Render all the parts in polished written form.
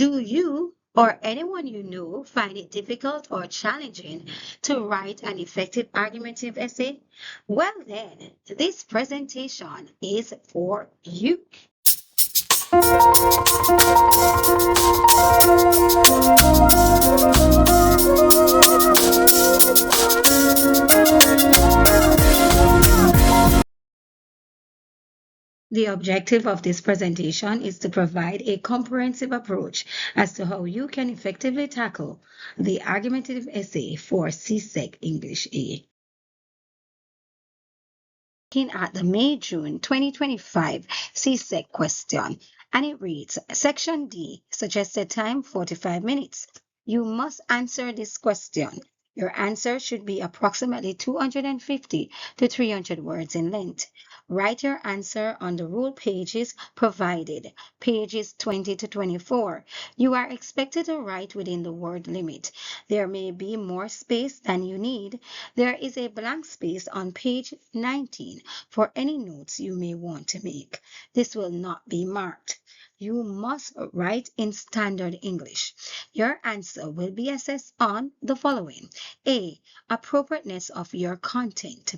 Do you or anyone you know find it difficult or challenging to write an effective argumentative essay? Well, then, this presentation is for you. The objective of this presentation is to provide a comprehensive approach as to how you can effectively tackle the argumentative essay for CSEC English A. Looking at the May-June 2025 CSEC question, and it reads, Section D, suggested time 45 minutes. You must answer this question. Your answer should be approximately 250 to 300 words in length. Write your answer on the rule pages provided, pages 20 to 24. You are expected to write within the word limit. There may be more space than you need. There is a blank space on page 19 for any notes you may want to make. This will not be marked. You must write in standard English. Your answer will be assessed on the following. A. Appropriateness of your content.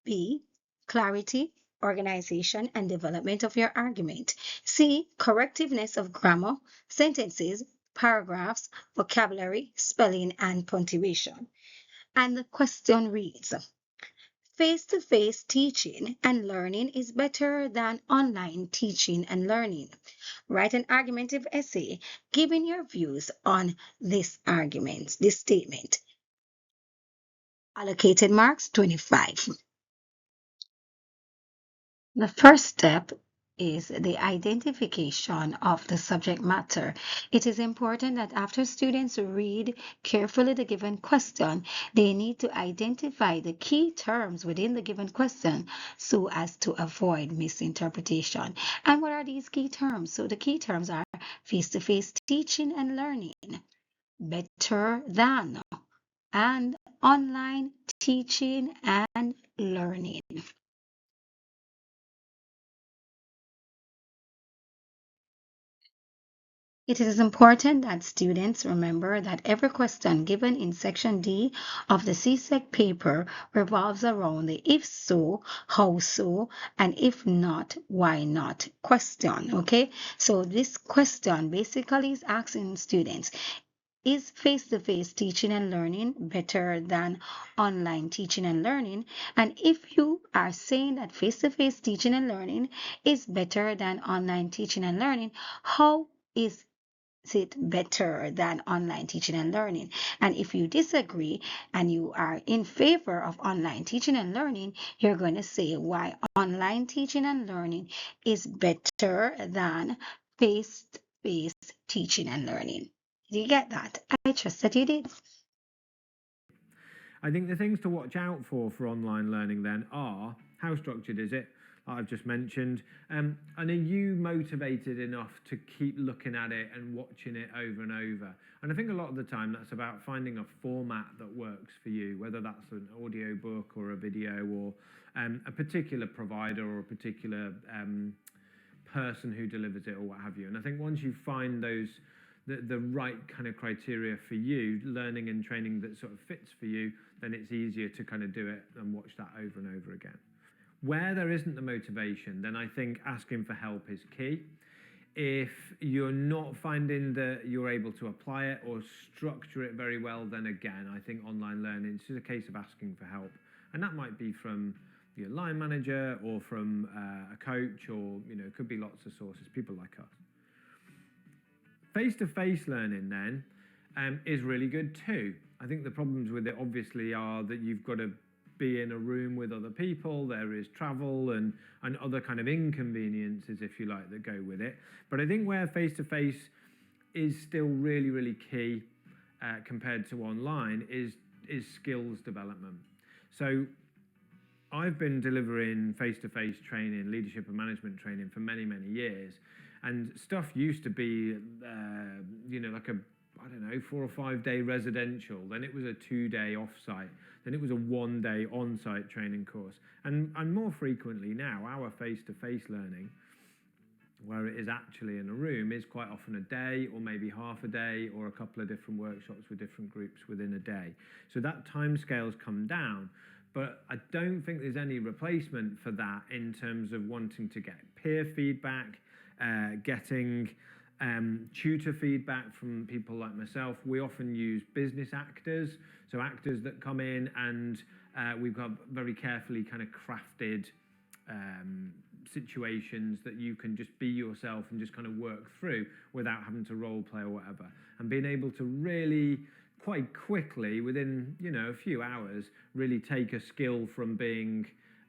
B. Clarity, organization, and development of your argument. C. Correctiveness of grammar, sentences, paragraphs, vocabulary, spelling, and punctuation. And the question reads, face-to-face teaching and learning is better than online teaching and learning. Write an argumentative essay giving your views on this statement. Allocated marks 25. The first step is the identification of the subject matter. It is important that after students read carefully the given question, they need to identify the key terms within the given question so as to avoid misinterpretation. And what are these key terms? So the key terms are face-to-face teaching and learning, better than, and online teaching and learning. It is important that students remember that every question given in section D of the CSEC paper revolves around the if so, how so, and if not, why not question. Okay, so this question basically is asking students, is face-to-face teaching and learning better than online teaching and learning? And if you are saying that face-to-face teaching and learning is better than online teaching and learning, how is it better than online teaching and learning? And if you disagree and you are in favor of online teaching and learning, you're going to say why online teaching and learning is better than face-to-face teaching and learning. Did you get that? I trust that you did. I think the things to watch out for online learning then are, how structured is it? I've just mentioned. And are you motivated enough to keep looking at it and watching it over and over? And I think a lot of the time that's about finding a format that works for you, whether that's an audio book or a video or a particular provider or a particular person who delivers it or what have you. And I think once you find those the right kind of criteria for you, learning and training that sort of fits for you, then it's easier to kind of do it and watch that over and over again. Where there isn't the motivation, then I think asking for help is key. If you're not finding that you're able to apply it or structure it very well, then again, I think online learning is just a case of asking for help. And that might be from your line manager or from a coach, or it could be lots of sources, people like us. Face-to-face learning then is really good too. I think the problems with it obviously are that you've got to be in a room with other people, there is travel and other kind of inconveniences, if you like, that go with it. But I think where face-to-face is still really, really key compared to online is skills development. So I've been delivering face-to-face training, leadership and management training for many, many years. And stuff used to be, like a, 4 or 5 day residential. Then it was a 2-day off-site. Then it was a 1-day on-site training course. And more frequently now, our face-to-face learning where it is actually in a room is quite often a day or maybe half a day or a couple of different workshops with different groups within a day. So that timescale's come down, but I don't think there's any replacement for that in terms of wanting to get peer feedback, getting tutor feedback from people like myself. We often use business actors, so actors that come in and we've got very carefully kind of crafted situations that you can just be yourself and just kind of work through without having to role play or whatever, and being able to really quite quickly within a few hours really take a skill from being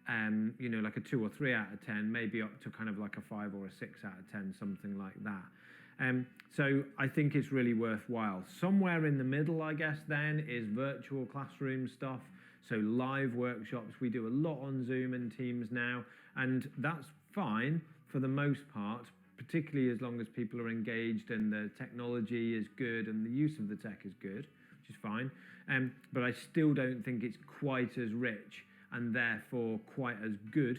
like a 2 or 3 out of 10 maybe up to kind of like a 5 or a 6 out of 10, something like that. So I think it's really worthwhile. Somewhere in the middle, I guess, then is virtual classroom stuff. So live workshops, we do a lot on Zoom and Teams now, and that's fine for the most part, particularly as long as people are engaged and the technology is good and the use of the tech is good, which is fine. But I still don't think it's quite as rich and therefore quite as good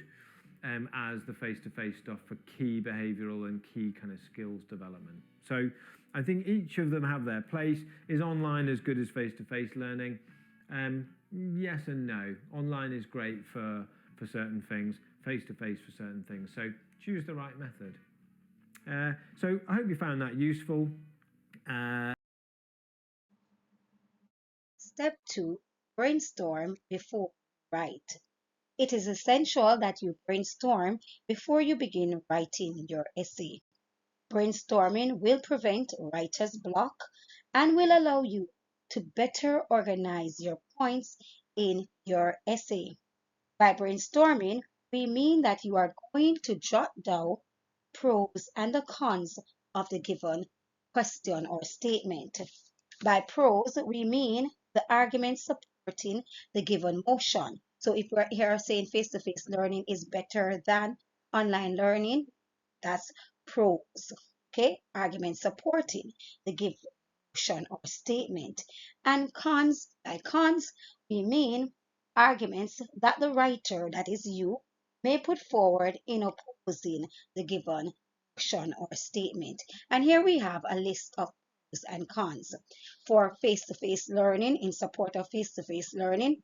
as the face-to-face stuff for key behavioural and key kind of skills development. So I think each of them have their place. Is online as good as face-to-face learning? Yes and no. Online is great for certain things, face-to-face for certain things. So choose the right method. So I hope you found that useful. Step 2, brainstorm before you write. It is essential that you brainstorm before you begin writing your essay. Brainstorming will prevent writer's block and will allow you to better organize your points in your essay. By brainstorming, we mean that you are going to jot down pros and the cons of the given question or statement. By pros, we mean the arguments supporting the given motion. So if we're here saying face-to-face learning is better than online learning, that's pros. Okay, arguments supporting the given motion or statement. And cons, by cons, we mean arguments that the writer, that is you, may put forward in opposing the given motion or statement. And here we have a list of pros and cons. For face-to-face learning, in support of face-to-face learning,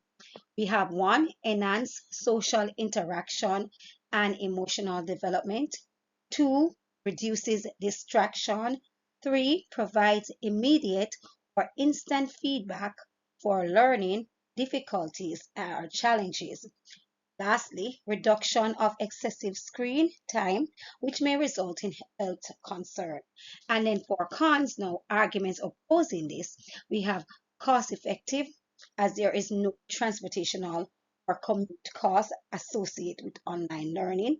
we have 1, enhance social interaction and emotional development. 2, reduces distraction. 3, provides immediate or instant feedback for learning difficulties or challenges. Lastly, reduction of excessive screen time, which may result in health concern. And then for cons, now arguments opposing this, we have cost effective, as there is no transportational or commute cost associated with online learning.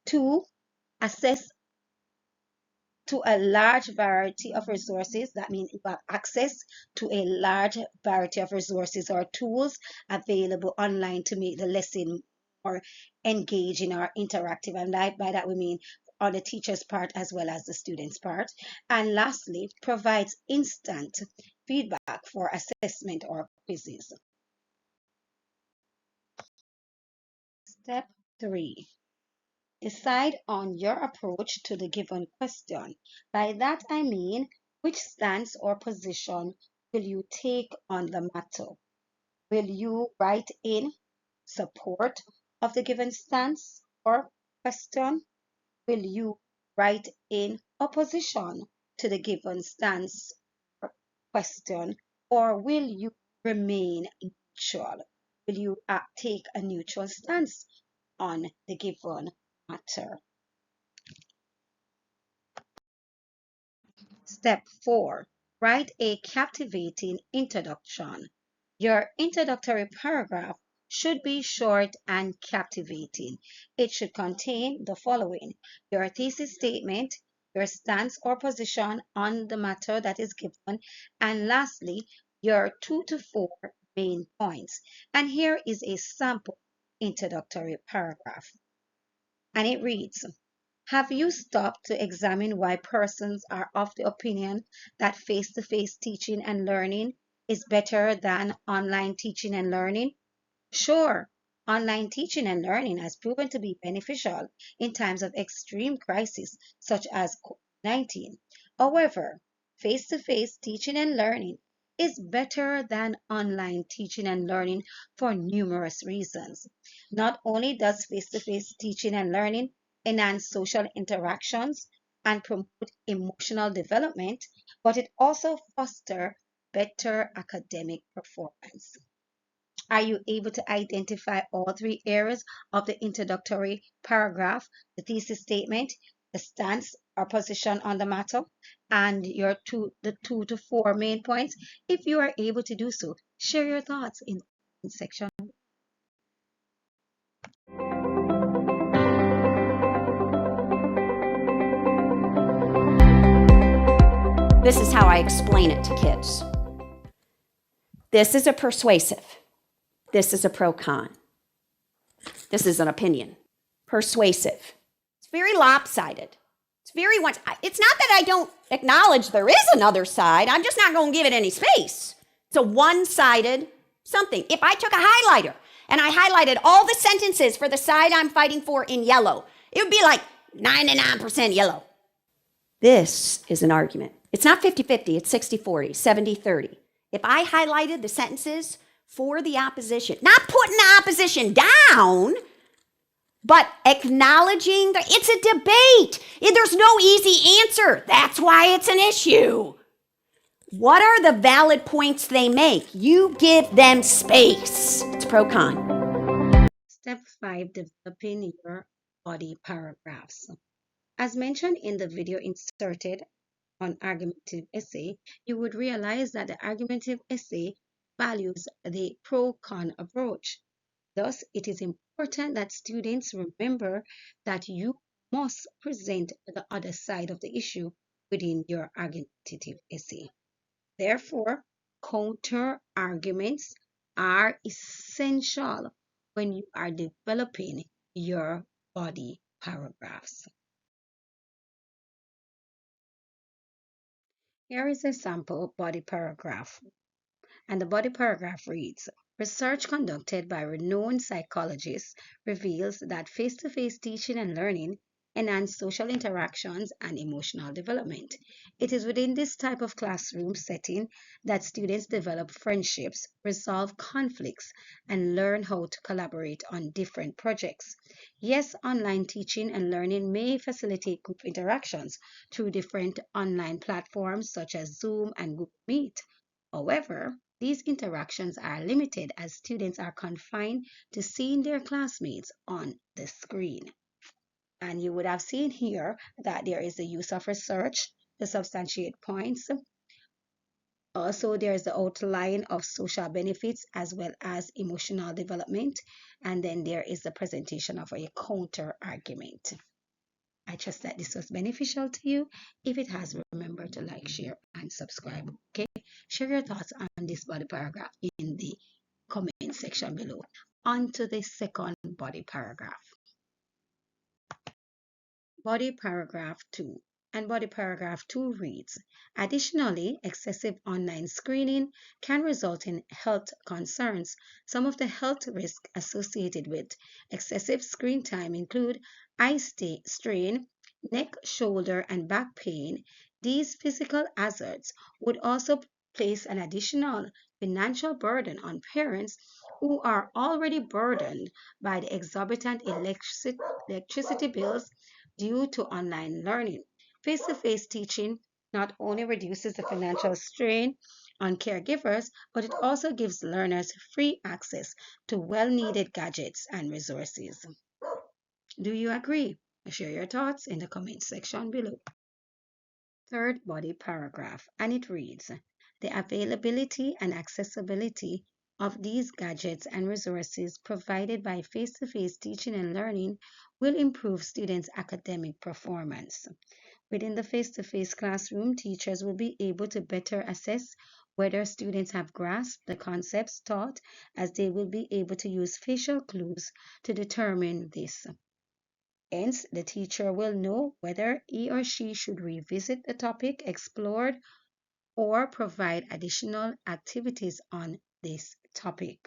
2, access to a large variety of resources. That means you have access to a large variety of resources or tools available online to make the lesson more engaging or interactive. And by that we mean on the teacher's part as well as the student's part. And lastly, provides instant feedback for assessment or quizzes. Step 3. Decide on your approach to the given question. By that I mean, which stance or position will you take on the matter? Will you write in support of the given stance or question? Will you write in opposition to the given stance or question? Or will you remain neutral? Will you take a neutral stance on the given matter? Step 4. Write a captivating introduction. Your introductory paragraph should be short and captivating. It should contain the following: your thesis statement, your stance or position on the matter that is given, and lastly, your 2 to 4 main points. And here is a sample introductory paragraph. And it reads, have you stopped to examine why persons are of the opinion that face-to-face teaching and learning is better than online teaching and learning? Sure, Online teaching and learning has proven to be beneficial in times of extreme crisis, such as COVID-19. However, face to face teaching and learning is better than online teaching and learning for numerous reasons. Not only does face to face teaching and learning enhance social interactions and promote emotional development, but it also fosters better academic performance. Are you able to identify all three areas of the introductory paragraph, the thesis statement, the stance or position on the matter, and the 2 to 4 main points? If you are able to do so, share your thoughts in the comment section. This is how I explain it to kids. This is a persuasive. This is a pro-con. This is an opinion. Persuasive. It's very lopsided. It's very one. It's not that I don't acknowledge there is another side. I'm just not going to give it any space. It's a one-sided something. If I took a highlighter and I highlighted all the sentences for the side I'm fighting for in yellow, it would be like 99% yellow. This is an argument. It's not 50-50, it's 60-40, 70-30. If I highlighted the sentences for the opposition, not putting the opposition down, but acknowledging that it's a debate. There's no easy answer. That's why it's an issue. What are the valid points they make? You give them space. It's pro-con. Step 5, developing your body paragraphs. As mentioned in the video inserted on argumentative essay, you would realize that the argumentative essay values the pro-con approach. Thus, it is important that students remember that you must present the other side of the issue within your argumentative essay. Therefore, counter arguments are essential when you are developing your body paragraphs. Here is a sample body paragraph, and the body paragraph reads, research conducted by renowned psychologists reveals that face-to-face teaching and learning enhance social interactions and emotional development. It is within this type of classroom setting that students develop friendships, resolve conflicts, and learn how to collaborate on different projects. Yes, online teaching and learning may facilitate group interactions through different online platforms such as Zoom and Google Meet. However, these interactions are limited as students are confined to seeing their classmates on the screen. And you would have seen here that there is the use of research to substantiate points. Also, there is the outline of social benefits as well as emotional development. And then there is the presentation of a counter argument. I trust that this was beneficial to you. If it has, remember to like, share, and subscribe. Okay? Share your thoughts on this body paragraph in the comment section below. On to the second body paragraph. Body paragraph 2. And body paragraph 2 reads, additionally, excessive online screening can result in health concerns. Some of the health risks associated with excessive screen time include eye strain, neck, shoulder, and back pain. These physical hazards would also place an additional financial burden on parents who are already burdened by the exorbitant electricity bills due to online learning. Face-to-face teaching not only reduces the financial strain on caregivers, but it also gives learners free access to well-needed gadgets and resources. Do you agree? Share your thoughts in the comment section below. Third body paragraph, and it reads, the availability and accessibility of these gadgets and resources provided by face-to-face teaching and learning will improve students' academic performance. Within the face-to-face classroom, teachers will be able to better assess whether students have grasped the concepts taught, as they will be able to use facial clues to determine this. Hence, the teacher will know whether he or she should revisit the topic explored or provide additional activities on this topic.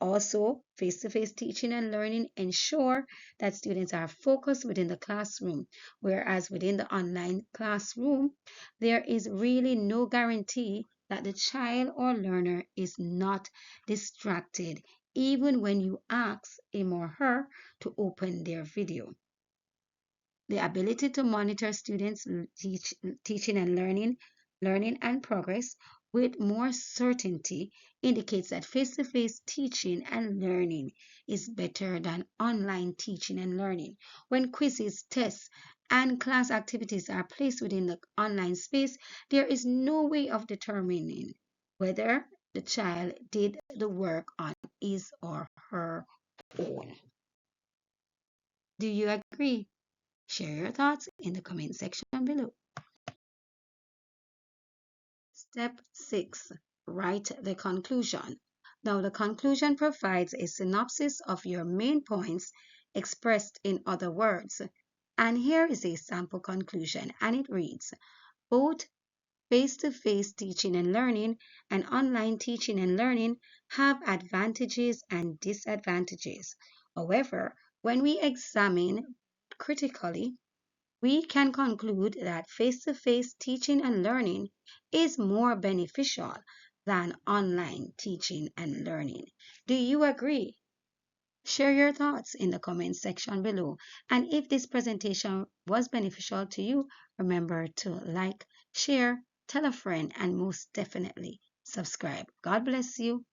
Also, face-to-face teaching and learning ensure that students are focused within the classroom, whereas within the online classroom, there is really no guarantee that the child or learner is not distracted, even when you ask him or her to open their video. The ability to monitor students' teaching and learning and progress with more certainty indicates that face-to-face teaching and learning is better than online teaching and learning. When quizzes, tests, and class activities are placed within the online space, there is no way of determining whether the child did the work on his or her own. Do you agree? Share your thoughts in the comment section below. Step 6. Write the conclusion. Now, the conclusion provides a synopsis of your main points expressed in other words. And here is a sample conclusion, and it reads, both face-to-face teaching and learning and online teaching and learning have advantages and disadvantages. However, when we examine critically, we can conclude that face-to-face teaching and learning is more beneficial than online teaching and learning. Do you agree? Share your thoughts in the comment section below. And if this presentation was beneficial to you, remember to like, share, tell a friend, and most definitely subscribe. God bless you.